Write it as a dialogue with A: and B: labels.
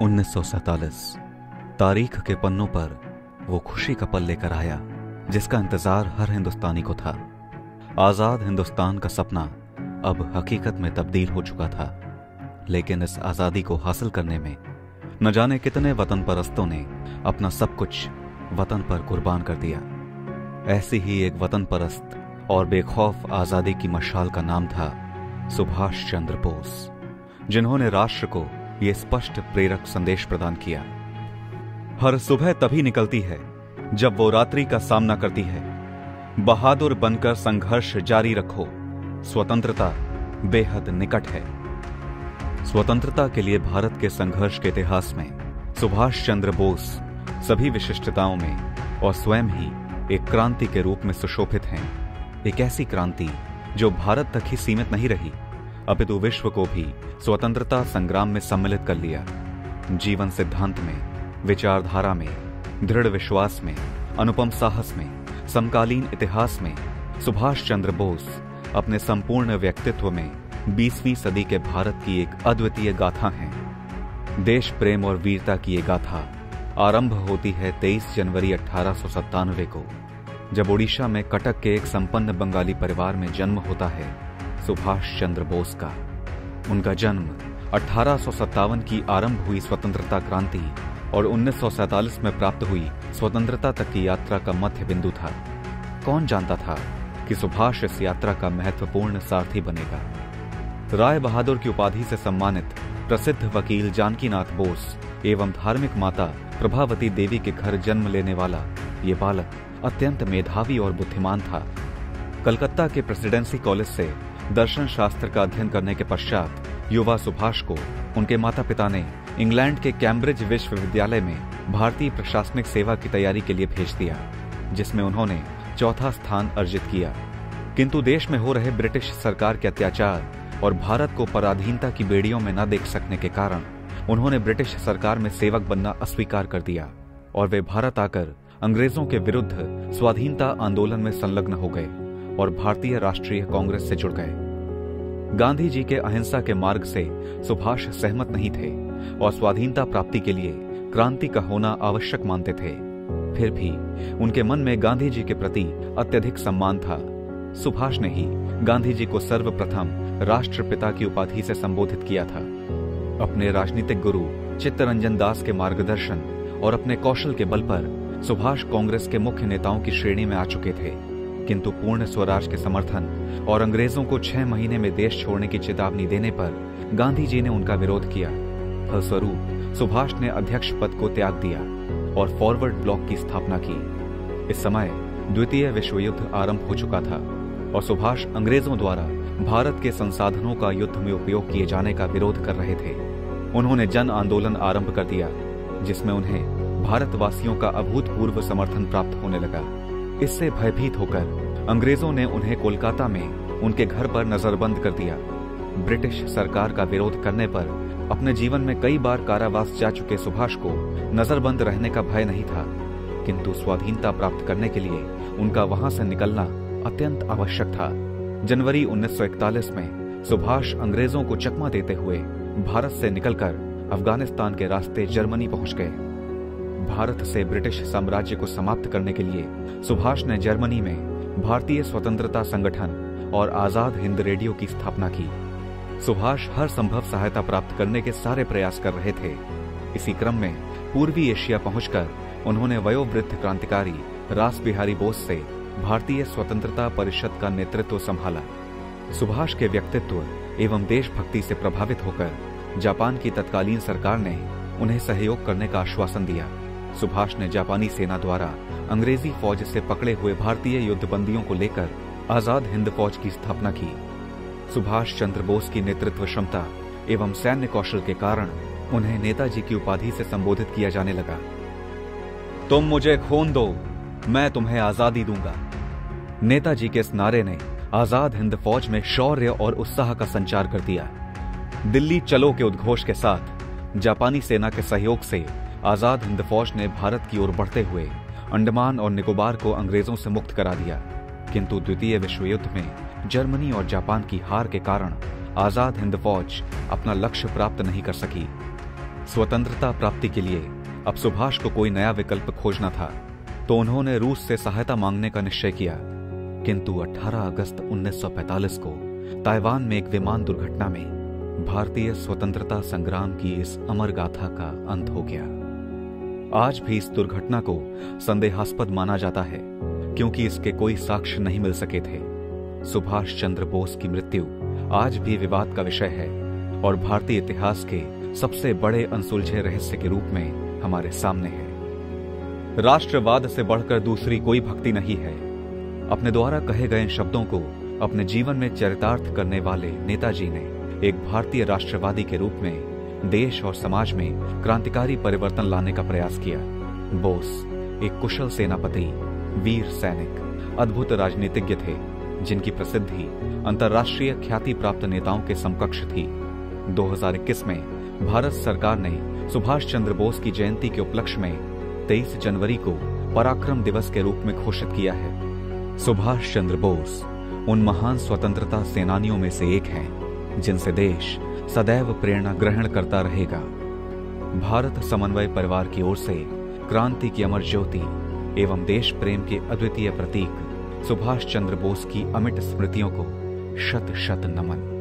A: 1947 तारीख के पन्नों पर वो खुशी का पल लेकर आया जिसका इंतजार हर हिंदुस्तानी को था। आजाद हिंदुस्तान का सपना अब हकीकत में तब्दील हो चुका था, लेकिन इस आजादी को हासिल करने में न जाने कितने वतन परस्तों ने अपना सब कुछ वतन पर कुर्बान कर दिया। ऐसी ही एक वतन परस्त और बेखौफ आजादी की मशाल का नाम था सुभाष चंद्र बोस, जिन्होंने राष्ट्र को यह स्पष्ट प्रेरक संदेश प्रदान किया। हर सुबह तभी निकलती है जब वो रात्रि का सामना करती है। बहादुर बनकर संघर्ष जारी रखो, स्वतंत्रता बेहद निकट है। स्वतंत्रता के लिए भारत के संघर्ष के इतिहास में सुभाष चंद्र बोस सभी विशिष्टताओं में और स्वयं ही एक क्रांति के रूप में सुशोभित हैं। एक ऐसी क्रांति जो भारत तक ही सीमित नहीं रही, अपितु विश्व को भी स्वतंत्रता संग्राम में सम्मिलित कर लिया। जीवन सिद्धांत में, विचारधारा में, दृढ़ विश्वास में, अनुपम साहस में, समकालीन इतिहास में सुभाष चंद्र बोस अपने संपूर्ण व्यक्तित्व में 20वीं सदी के भारत की एक अद्वितीय गाथा है। देश प्रेम और वीरता की ये गाथा आरंभ होती है 23 जनवरी 1897 को, जब ओडिशा में कटक के एक संपन्न बंगाली परिवार में जन्म होता है सुभाष चंद्र बोस का। उनका जन्म 1857 की आरंभ हुई स्वतंत्रता क्रांति और 1947 में प्राप्त हुई स्वतंत्रता तक की यात्रा का मध्य बिंदु था। कौन जानता था कि सुभाष इस यात्रा का महत्वपूर्ण सारथी बनेगा। राय बहादुर की उपाधि से सम्मानित प्रसिद्ध वकील जानकीनाथ बोस एवं धार्मिक माता प्रभावती देवी के घर जन्म लेने वाला ये बालक अत्यंत मेधावी और बुद्धिमान था। कलकत्ता के प्रेसिडेंसी कॉलेज से दर्शन शास्त्र का अध्ययन करने के पश्चात युवा सुभाष को उनके माता पिता ने इंग्लैंड के कैम्ब्रिज विश्वविद्यालय में भारतीय प्रशासनिक सेवा की तैयारी के लिए भेज दिया, जिसमें उन्होंने चौथा स्थान अर्जित किया। किंतु देश में हो रहे ब्रिटिश सरकार के अत्याचार और भारत को पराधीनता की बेड़ियों में न देख सकने के कारण उन्होंने ब्रिटिश सरकार में सेवक बनना अस्वीकार कर दिया और वे भारत आकर अंग्रेजों के विरुद्ध स्वाधीनता आंदोलन में संलग्न हो गए और भारतीय राष्ट्रीय कांग्रेस से जुड़ गए। गांधी जी के अहिंसा के मार्ग से सुभाष सहमत नहीं थे और स्वाधीनता प्राप्ति के लिए क्रांति का होना आवश्यक मानते थे। फिर भी उनके मन में गांधी जी के प्रति अत्यधिक सम्मान था। सुभाष ने ही गांधी जी को सर्वप्रथम राष्ट्रपिता की उपाधि से संबोधित किया था। अपने राजनीतिक गुरु चित्तरंजन दास के मार्गदर्शन और अपने कौशल के बल पर सुभाष कांग्रेस के मुख्य नेताओं की श्रेणी में आ चुके थे, किंतु पूर्ण स्वराज के समर्थन और अंग्रेजों को 6 महीने में देश छोड़ने की चेतावनी देने पर गांधी जी ने उनका विरोध किया। फलस्वरूप सुभाष ने अध्यक्ष पद को त्याग दिया और फॉरवर्ड ब्लॉक की स्थापना की। इस समय द्वितीय विश्व युद्ध आरंभ हो चुका था और सुभाष अंग्रेजों द्वारा भारत के संसाधनों का युद्ध में उपयोग किए जाने का विरोध कर रहे थे। उन्होंने जन आंदोलन आरंभ कर दिया, जिसमें उन्हें भारतवासियों का अभूतपूर्व समर्थन प्राप्त होने लगा। इससे भयभीत होकर अंग्रेजों ने उन्हें कोलकाता में उनके घर पर नजरबंद कर दिया। ब्रिटिश सरकार का विरोध करने पर अपने जीवन में कई बार कारावास जा चुके सुभाष को नजरबंद रहने का भय नहीं था, किंतु स्वाधीनता प्राप्त करने के लिए उनका वहां से निकलना अत्यंत आवश्यक था। जनवरी 1941 में सुभाष अंग्रेजों को चकमा देते हुए भारत से निकलकर अफगानिस्तान के रास्ते जर्मनी पहुंच गए। भारत से ब्रिटिश साम्राज्य को समाप्त करने के लिए सुभाष ने जर्मनी में भारतीय स्वतंत्रता संगठन और आजाद हिंद रेडियो की स्थापना की। सुभाष हर संभव सहायता प्राप्त करने के सारे प्रयास कर रहे थे। इसी क्रम में पूर्वी एशिया पहुंचकर उन्होंने वयोवृद्ध क्रांतिकारी रास बिहारी बोस से भारतीय स्वतंत्रता परिषद का नेतृत्व संभाला। सुभाष के व्यक्तित्व एवं देशभक्ति से प्रभावित होकर जापान की तत्कालीन सरकार ने उन्हें सहयोग करने का आश्वासन दिया। सुभाष ने जापानी सेना द्वारा अंग्रेजी फौज से पकड़े हुए भारतीय युद्धबंदियों को लेकर आजाद हिंद फौज की स्थापना की। सुभाष चंद्र बोस की नेतृत्व क्षमता एवं सैन्य कौशल के कारण उन्हें नेताजी की उपाधि से संबोधित किया जाने लगा। तुम मुझे खून दो, मैं तुम्हें आजादी दूंगा। नेताजी के इस नारे ने आजाद हिंद फौज में शौर्य और उत्साह का संचार कर दिया। दिल्ली चलो के उद्घोष के साथ जापानी सेना के सहयोग से आजाद हिंद फौज ने भारत की ओर बढ़ते हुए अंडमान और निकोबार को अंग्रेजों से मुक्त करा दिया। किंतु द्वितीय विश्व युद्ध में जर्मनी और जापान की हार के कारण आजाद हिंद फौज अपना लक्ष्य प्राप्त नहीं कर सकी। स्वतंत्रता प्राप्ति के लिए अब सुभाष को कोई नया विकल्प खोजना था, तो उन्होंने रूस से सहायता मांगने का निश्चय किया। किंतु 18 अगस्त 1945 को ताइवान में एक विमान दुर्घटना में भारतीय स्वतंत्रता संग्राम की इस अमर गाथा का अंत हो गया। आज भी इस दुर्घटना को संदेहास्पद माना जाता है, क्योंकि इसके कोई साक्ष्य नहीं मिल सके थे। सुभाष चंद्र बोस की मृत्यु आज भी विवाद का विषय है और भारतीय इतिहास के सबसे बड़े अनसुलझे रहस्य के रूप में हमारे सामने है। राष्ट्रवाद से बढ़कर दूसरी कोई भक्ति नहीं है। अपने द्वारा कहे गए शब्दों को अपने जीवन में चरितार्थ करने वाले नेताजी ने एक भारतीय राष्ट्रवादी के रूप में देश और समाज में क्रांतिकारी परिवर्तन लाने का प्रयास किया। बोस एक कुशल सेनापति, वीर सैनिक, अद्भुत राजनीतिज्ञ थे, जिनकी प्रसिद्धि अंतर्राष्ट्रीय ख्याति प्राप्त नेताओं के समकक्ष थी। 2021 में भारत सरकार ने सुभाष चंद्र बोस की जयंती के उपलक्ष्य में 23 जनवरी को पराक्रम दिवस के रूप में घोषित किया है। सुभाष चंद्र बोस उन महान स्वतंत्रता सेनानियों में से एक हैं, जिनसे देश सदैव प्रेरणा ग्रहण करता रहेगा। भारत समन्वय परिवार की ओर से क्रांति की अमर ज्योति एवं देश प्रेम के अद्वितीय प्रतीक सुभाष चंद्र बोस की अमिट स्मृतियों को शत शत नमन।